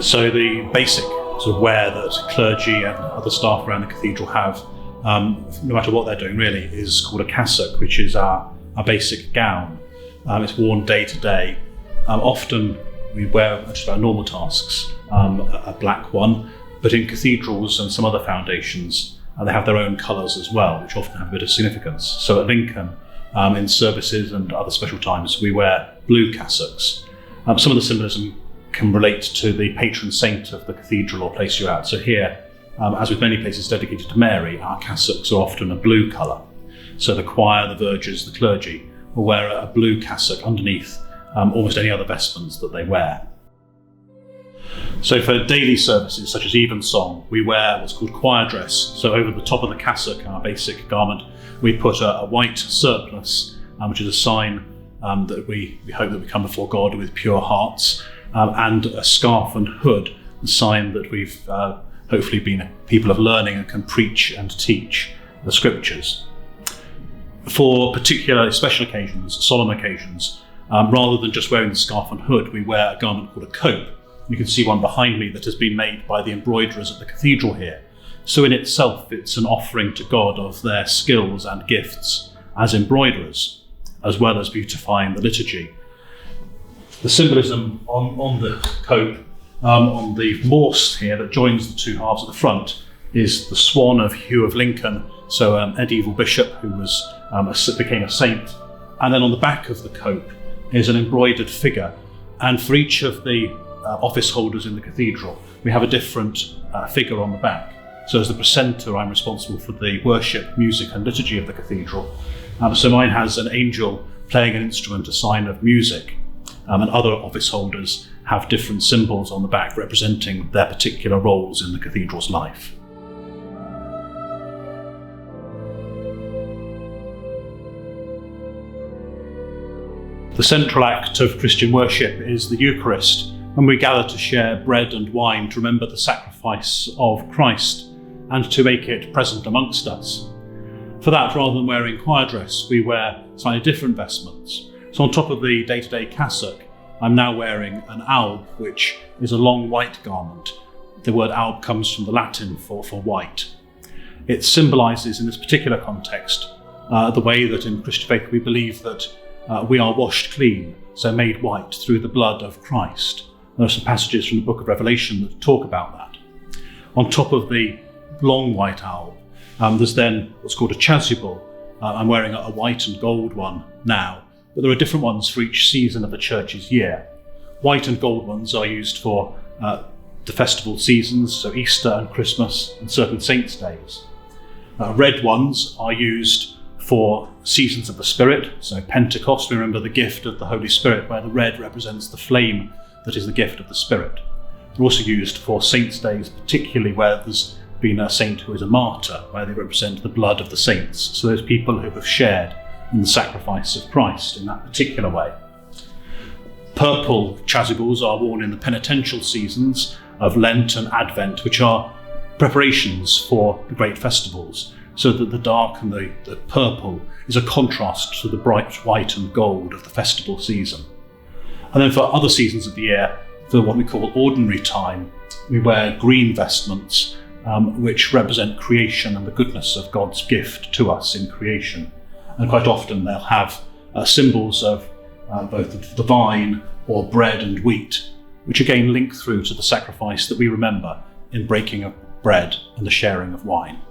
So the basic sort of wear that clergy and other staff around the cathedral have, no matter what they're doing really, is called a cassock, which is our basic gown. It's worn day to day. Often we wear just our normal tasks, a black one, but in cathedrals and some other foundations, they have their own colours as well, which often have a bit of significance. So at Lincoln, in services and other special times, we wear blue cassocks. Some of the symbolism can relate to the patron saint of the cathedral or place you're at. So here, as with many places dedicated to Mary, our cassocks are often a blue colour. So the choir, the vergers, the clergy will wear a blue cassock underneath almost any other vestments that they wear. So for daily services such as evensong, we wear what's called choir dress. So over the top of the cassock, our basic garment, we put a white surplice, which is a sign that we hope that we come before God with pure hearts. And a scarf and hood, a sign that we've hopefully been people of learning and can preach and teach the scriptures. For particular special occasions, solemn occasions, rather than just wearing the scarf and hood, we wear a garment called a cope. You can see one behind me that has been made by the embroiderers at the cathedral here. So in itself, it's an offering to God of their skills and gifts as embroiderers, as well as beautifying the liturgy. The symbolism on the cope, on the morse here that joins the two halves at the front, is the swan of Hugh of Lincoln, so a medieval bishop who became a saint. And then on the back of the cope is an embroidered figure. And for each of the office holders in the cathedral, we have a different figure on the back. So as the precentor, I'm responsible for the worship, music and liturgy of the cathedral. So mine has an angel playing an instrument, a sign of music. And other office holders have different symbols on the back representing their particular roles in the cathedral's life. The central act of Christian worship is the Eucharist, when we gather to share bread and wine to remember the sacrifice of Christ and to make it present amongst us. For that, rather than wearing choir dress, we wear slightly different vestments. So on top of the day-to-day cassock, I'm now wearing an alb, which is a long white garment. The word alb comes from the Latin for white. It symbolises, in this particular context, the way that in Christian faith we believe that we are washed clean, so made white through the blood of Christ. There are some passages from the book of Revelation that talk about that. On top of the long white alb, there's then what's called a chasuble. I'm wearing a white and gold one now, but there are different ones for each season of the church's year. White and gold ones are used for the festival seasons, so Easter and Christmas and certain saints' days. Red ones are used for seasons of the Spirit, so Pentecost, we remember the gift of the Holy Spirit, where the red represents the flame that is the gift of the Spirit. They're also used for saints' days, particularly where there's been a saint who is a martyr, where they represent the blood of the saints, so those people who have shared in the sacrifice of Christ in that particular way. Purple chasubles are worn in the penitential seasons of Lent and Advent, which are preparations for the great festivals, so that the dark and the purple is a contrast to the bright white and gold of the festival season. And then for other seasons of the year, for what we call ordinary time, we wear green vestments, which represent creation and the goodness of God's gift to us in creation. And quite often they'll have symbols of both the vine or bread and wheat, which again link through to the sacrifice that we remember in breaking of bread and the sharing of wine.